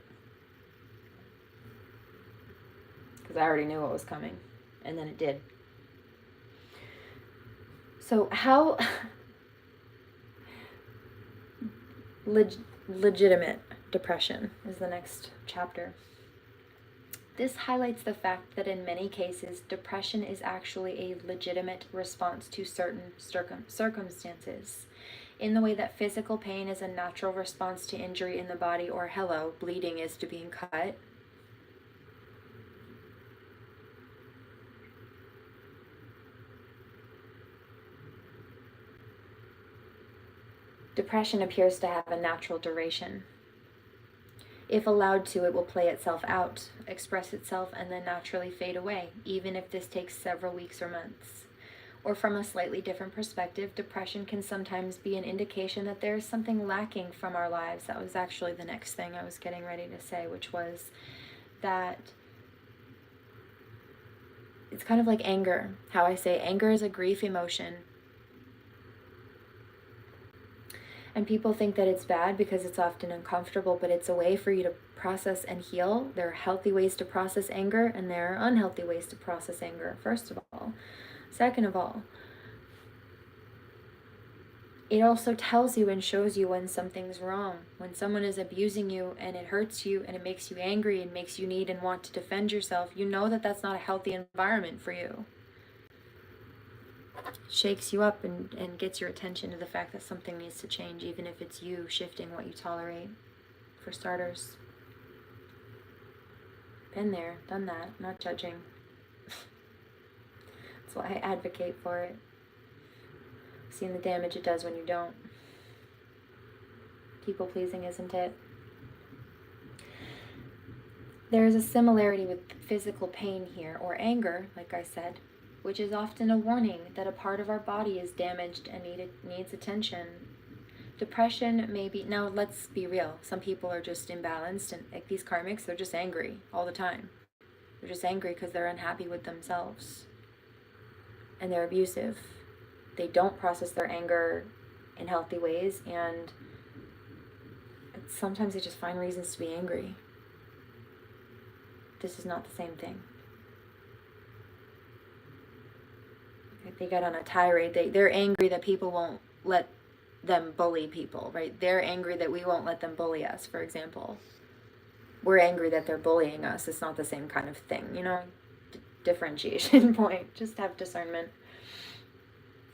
Because I already knew what was coming. And then it did. So how legitimate depression is the next chapter. This highlights the fact that in many cases, depression is actually a legitimate response to certain circumstances. In the way that physical pain is a natural response to injury in the body, or hello, bleeding is to being cut. Depression appears to have a natural duration. If allowed to, it will play itself out, express itself, and then naturally fade away, even if this takes several weeks or months. Or from a slightly different perspective, depression can sometimes be an indication that there is something lacking from our lives. That was actually the next thing I was getting ready to say, which was that it's kind of like anger. How I say anger is a grief emotion. And people think that it's bad because it's often uncomfortable, but it's a way for you to process and heal. There are healthy ways to process anger, and there are unhealthy ways to process anger, first of all. Second of all, it also tells you and shows you when something's wrong. When someone is abusing you and it hurts you and it makes you angry and makes you need and want to defend yourself, you know that that's not a healthy environment for you. Shakes you up and gets your attention to the fact that something needs to change, even if it's you shifting what you tolerate, for starters. Been there, done that, not judging. That's why I advocate for it. Seen the damage it does when you don't. People pleasing, isn't it? There is a similarity with physical pain here, or anger, like I said, which is often a warning that a part of our body is damaged and needs attention. Depression may be, now let's be real, some people are just imbalanced, and like these karmics, they're just angry all the time. They're just angry because they're unhappy with themselves. And they're abusive. They don't process their anger in healthy ways, and sometimes they just find reasons to be angry. This is not the same thing. They got on a tirade. They're angry that people won't let them bully people, right? They're angry that we won't let them bully us, for example. We're angry that they're bullying us. It's not the same kind of thing, you know? Differentiation point. Just have discernment.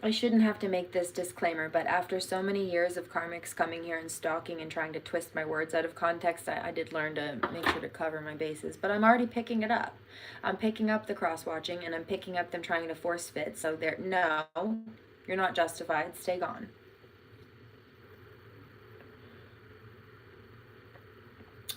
I shouldn't have to make this disclaimer, but after so many years of karmics coming here and stalking and trying to twist my words out of context, I did learn to make sure to cover my bases. But I'm already picking it up. I'm picking up the cross-watching, and I'm picking up them trying to force fit. So no, you're not justified. Stay gone.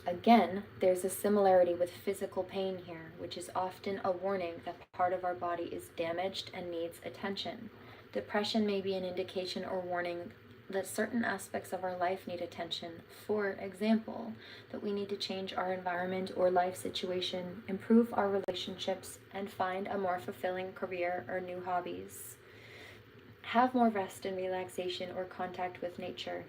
Again, there's a similarity with physical pain here, which is often a warning that part of our body is damaged and needs attention. Depression may be an indication or warning that certain aspects of our life need attention. For example, that we need to change our environment or life situation, improve our relationships, and find a more fulfilling career or new hobbies. Have more rest and relaxation or contact with nature.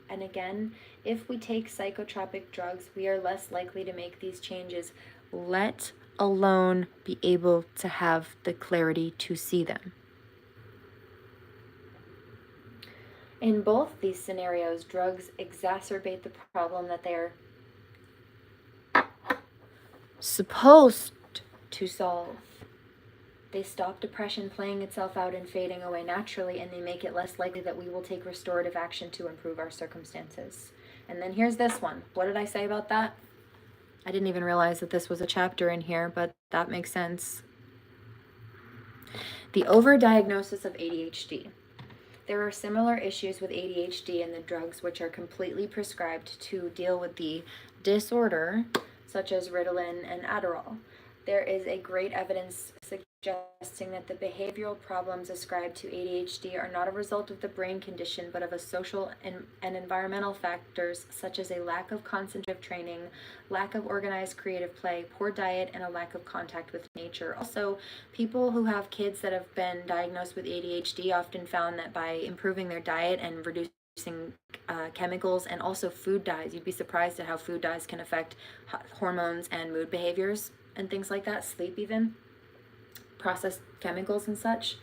And again, if we take psychotropic drugs, we are less likely to make these changes, let alone be able to have the clarity to see them. In both these scenarios, drugs exacerbate the problem that they are supposed to solve. They stop depression playing itself out and fading away naturally, and they make it less likely that we will take restorative action to improve our circumstances. And then here's this one. What did I say about that? I didn't even realize that this was a chapter in here, but that makes sense. The overdiagnosis of ADHD. There are similar issues with ADHD and the drugs which are completely prescribed to deal with the disorder, such as Ritalin and Adderall. there is a great evidence suggesting that the behavioral problems ascribed to ADHD are not a result of the brain condition, but of a social and environmental factors such as a lack of concentrative training, lack of organized creative play, poor diet, and a lack of contact with nature. Also, people who have kids that have been diagnosed with ADHD often found that by improving their diet and reducing chemicals and also food dyes. You'd be surprised at how food dyes can affect hormones and mood behaviors and things like that, sleep even, processed chemicals and such,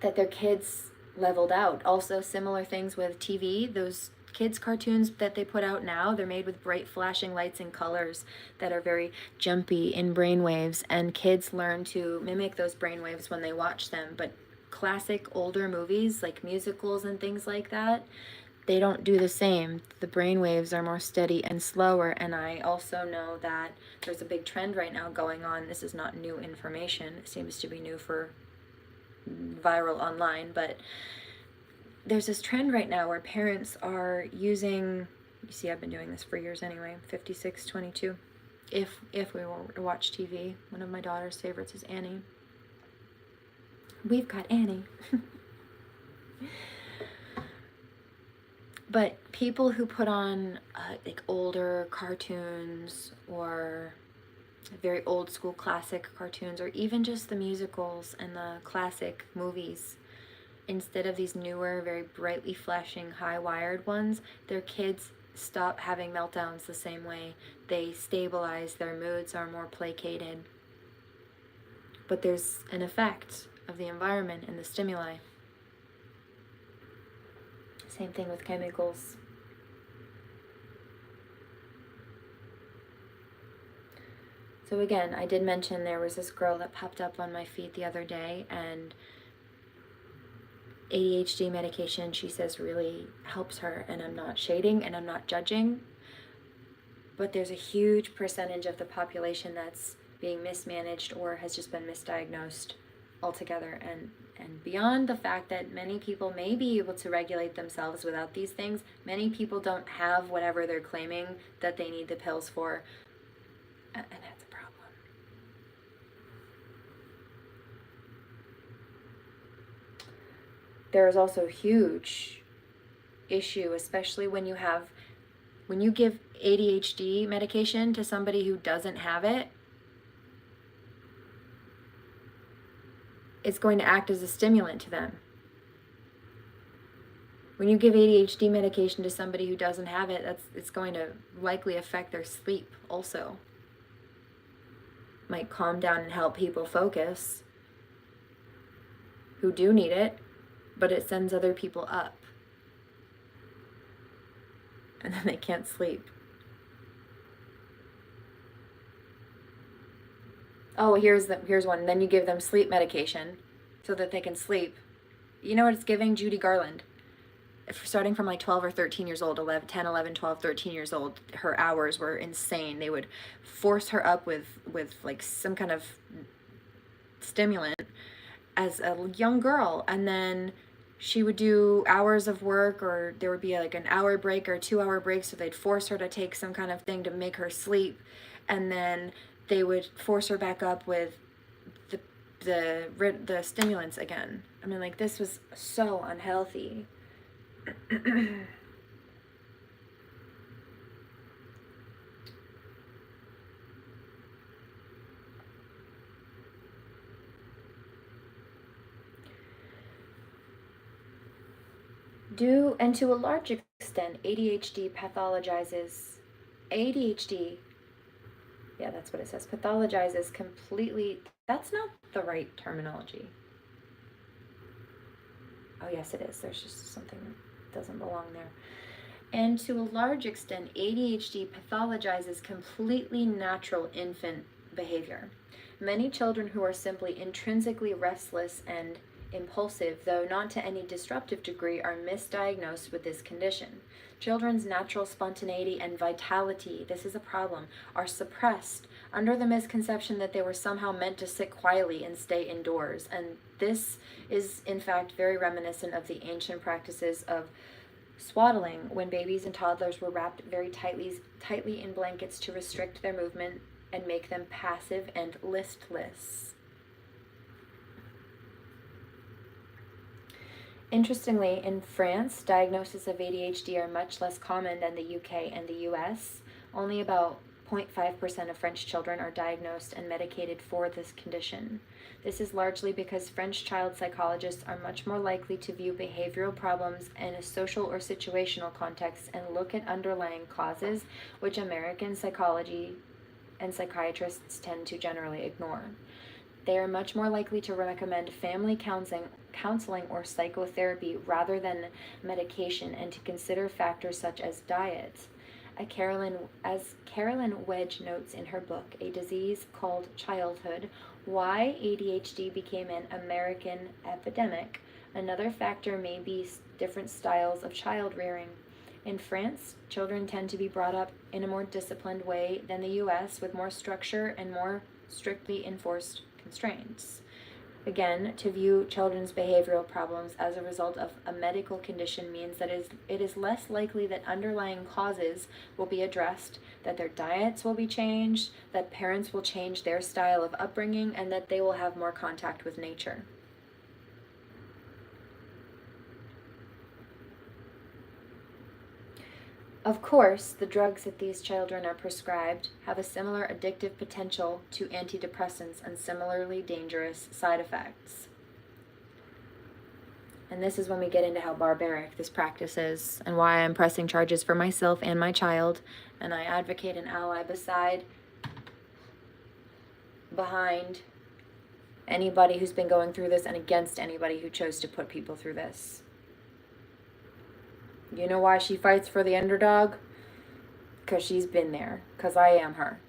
that their kids leveled out. Also, similar things with TV. Those kids' cartoons that they put out now, they're made with bright flashing lights and colors that are very jumpy in brainwaves, and kids learn to mimic those brainwaves when they watch them. But classic older movies like musicals and things like that, they don't do the same. The brain waves are more steady and slower. And I also know that there's a big trend right now going on. This is not new information. It seems to be new for viral online, but there's this trend right now where parents are using, you see, I've been doing this for years anyway, 5622. If we were to watch TV, one of my daughter's favorites is Annie. We've got Annie. But people who put on like older cartoons or very old school classic cartoons, or even just the musicals and the classic movies, instead of these newer, very brightly flashing, high-wired ones, their kids stop having meltdowns the same way. They stabilize, their moods are more placated. But there's an effect of the environment and the stimuli. Same thing with chemicals. So again, I did mention there was this girl that popped up on my feed the other day, and ADHD medication, she says, really helps her, and I'm not shading and I'm not judging, but there's a huge percentage of the population that's being mismanaged or has just been misdiagnosed altogether. And beyond the fact that many people may be able to regulate themselves without these things, many people don't have whatever they're claiming that they need the pills for, and that's a problem. There is also a huge issue, especially when you give ADHD medication to somebody who doesn't have it. It's going to act as a stimulant to them. When you give ADHD medication to somebody who doesn't have it, it's going to likely affect their sleep also. Might calm down and help people focus who do need it, but it sends other people up. And then they can't sleep. Oh, here's one. Then you give them sleep medication so that they can sleep. You know what it's giving? Judy Garland. Starting from like 12 or 13 years old, 10, 11, 12, 13 years old, her hours were insane. They would force her up with like some kind of stimulant as a young girl, and then she would do hours of work, or there would be like an hour break or a 2-hour break, so they'd force her to take some kind of thing to make her sleep, and then they would force her back up with the stimulants again. I mean, like, this was so unhealthy. And to a large extent, ADHD pathologizes. ADHD, yeah, that's what it says, pathologizes completely. That's not the right terminology. Oh, yes, it is. There's just something that doesn't belong there. And to a large extent, ADHD pathologizes completely natural infant behavior. Many children who are simply intrinsically restless and impulsive, though not to any disruptive degree, are misdiagnosed with this condition. Children's natural spontaneity and vitality, this is a problem, are suppressed under the misconception that they were somehow meant to sit quietly and stay indoors. And this is, in fact, very reminiscent of the ancient practices of Swaddling, when babies and toddlers were wrapped very tightly in blankets to restrict their movement and make them passive and listless. Interestingly, in France, diagnoses of ADHD are much less common than the UK and the US. Only about 0.5% of French children are diagnosed and medicated for this condition. This is largely because French child psychologists are much more likely to view behavioral problems in a social or situational context and look at underlying causes, which American psychology and psychiatrists tend to generally ignore. They are much more likely to recommend family counseling or psychotherapy rather than medication, and to consider factors such as diet. As Carolyn Wedge notes in her book, A Disease Called Childhood, Why ADHD Became an American Epidemic, another factor may be different styles of child rearing. In France, children tend to be brought up in a more disciplined way than the US, with more structure and more strictly enforced constraints. Again, to view children's behavioral problems as a result of a medical condition means that it is less likely that underlying causes will be addressed, that their diets will be changed, that parents will change their style of upbringing, and that they will have more contact with nature. Of course, the drugs that these children are prescribed have a similar addictive potential to antidepressants and similarly dangerous side effects. And this is when we get into how barbaric this practice is and why I'm pressing charges for myself and my child, and I advocate an ally behind anybody who's been going through this and against anybody who chose to put people through this. You know why she fights for the underdog? Because she's been there. Because I am her.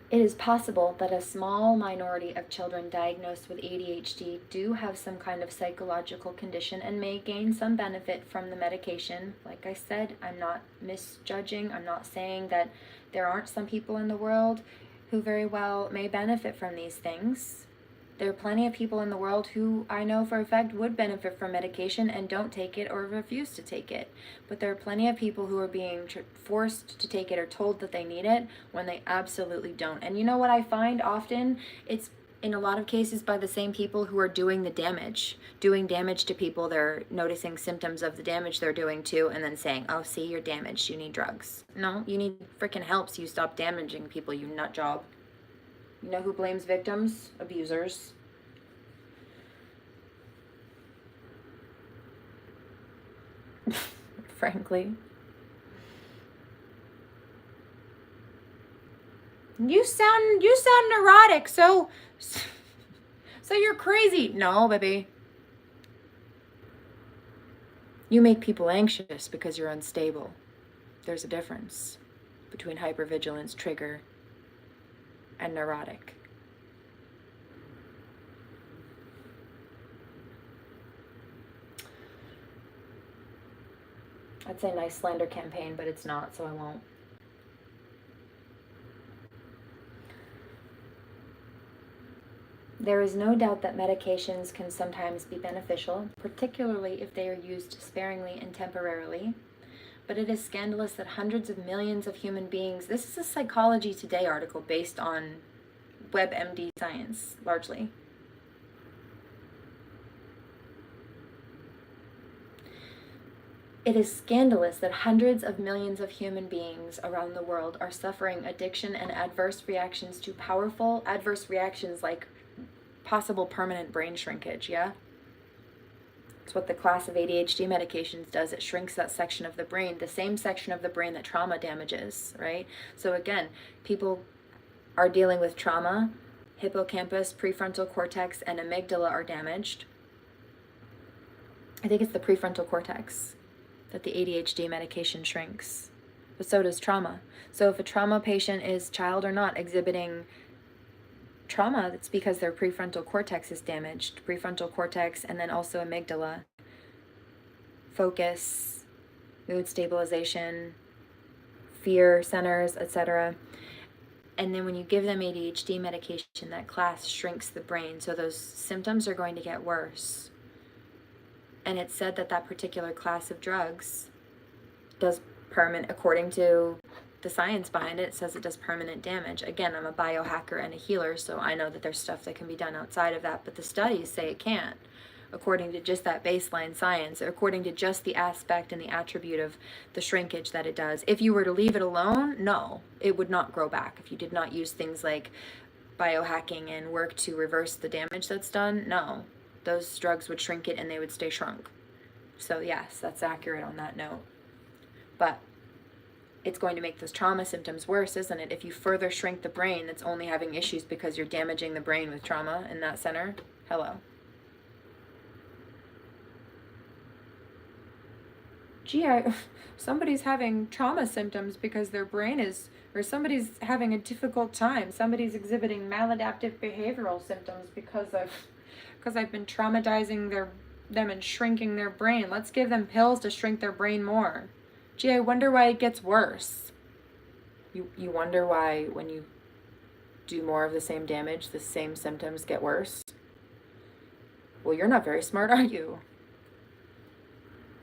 It is possible that a small minority of children diagnosed with ADHD do have some kind of psychological condition and may gain some benefit from the medication. Like I said, I'm not misjudging. I'm not saying that there aren't some people in the world who very well may benefit from these things. There are plenty of people in the world who I know for a fact would benefit from medication and don't take it or refuse to take it. But there are plenty of people who are being forced to take it or told that they need it when they absolutely don't. And you know what I find often? It's in a lot of cases by the same people who are doing damage to people. They're noticing symptoms of the damage they're doing too, and then saying, oh, see, you're damaged, you need drugs. No, you need freaking help so you stop damaging people, you nut job. You know who blames victims? Abusers. Frankly. You sound neurotic, so you're crazy. No, baby. You make people anxious because you're unstable. There's a difference between hypervigilance, trigger, and neurotic. I'd say nice slander campaign, but it's not, so I won't. There is no doubt that medications can sometimes be beneficial, particularly if they are used sparingly and temporarily. But it is scandalous that hundreds of millions of human beings, this is a Psychology Today article based on WebMD science, largely. It is scandalous that hundreds of millions of human beings around the world are suffering addiction and adverse reactions to powerful adverse reactions like possible permanent brain shrinkage, yeah? It's what the class of ADHD medications does. It shrinks that section of the brain, the same section of the brain that trauma damages, right? So again, people are dealing with trauma. Hippocampus, prefrontal cortex, and amygdala are damaged. I think it's the prefrontal cortex that the ADHD medication shrinks. But so does trauma. So if a trauma patient is, child or not, exhibiting trauma, it's because their prefrontal cortex is damaged. Prefrontal cortex and then also amygdala. Focus, mood stabilization, fear centers, etc. And then when you give them ADHD medication, that class shrinks the brain, so those symptoms are going to get worse. And it's said that that particular class of drugs does permanent, according to the science behind it, it says it does permanent damage. Again, I'm a biohacker and a healer, so I know that there's stuff that can be done outside of that, but the studies say it can't, according to just that baseline science, according to just the aspect and the attribute of the shrinkage that it does. If you were to leave it alone, no, it would not grow back. If you did not use things like biohacking and work to reverse the damage that's done, no, those drugs would shrink it and they would stay shrunk. So yes, that's accurate on that note. But it's going to make those trauma symptoms worse, isn't it? If you further shrink the brain that's only having issues because you're damaging the brain with trauma in that center. Hello. Gee, somebody's having trauma symptoms because their brain is, or somebody's having a difficult time. Somebody's exhibiting maladaptive behavioral symptoms because I've been traumatizing them and shrinking their brain. Let's give them pills to shrink their brain more. Gee, I wonder why it gets worse. You wonder why when you do more of the same damage, the same symptoms get worse? Well, you're not very smart, are you?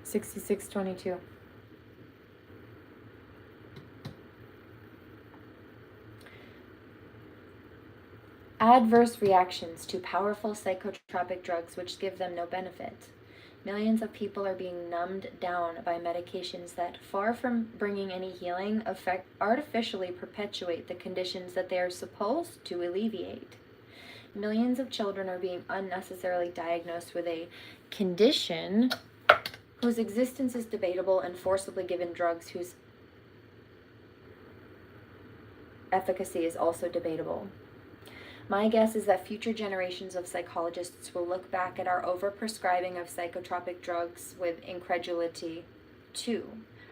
6622. Adverse reactions to powerful psychotropic drugs which give them no benefit. Millions of people are being numbed down by medications that, far from bringing any healing, artificially perpetuate the conditions that they are supposed to alleviate. Millions of children are being unnecessarily diagnosed with a condition whose existence is debatable and forcibly given drugs whose efficacy is also debatable. My guess is that future generations of psychologists will look back at our overprescribing of psychotropic drugs with incredulity, too,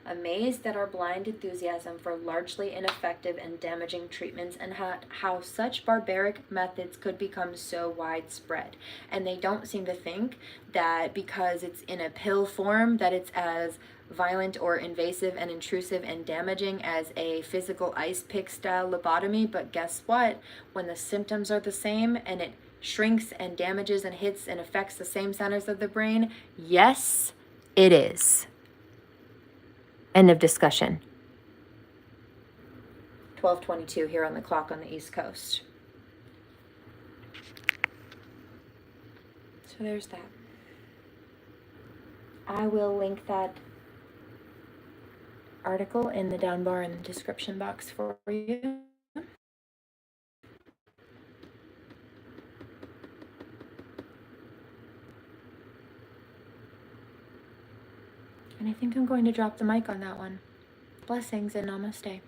amazed at our blind enthusiasm for largely ineffective and damaging treatments and how such barbaric methods could become so widespread. And they don't seem to think that because it's in a pill form that it's as violent or invasive and intrusive and damaging as a physical ice pick style lobotomy. But guess what? When the symptoms are the same and it shrinks and damages and hits and affects the same centers of the brain, yes, it is. End of discussion. 12:22 here on the clock on the East Coast. So there's that. I will link that article in the down bar in the description box for you. And I think I'm going to drop the mic on that one. Blessings and namaste.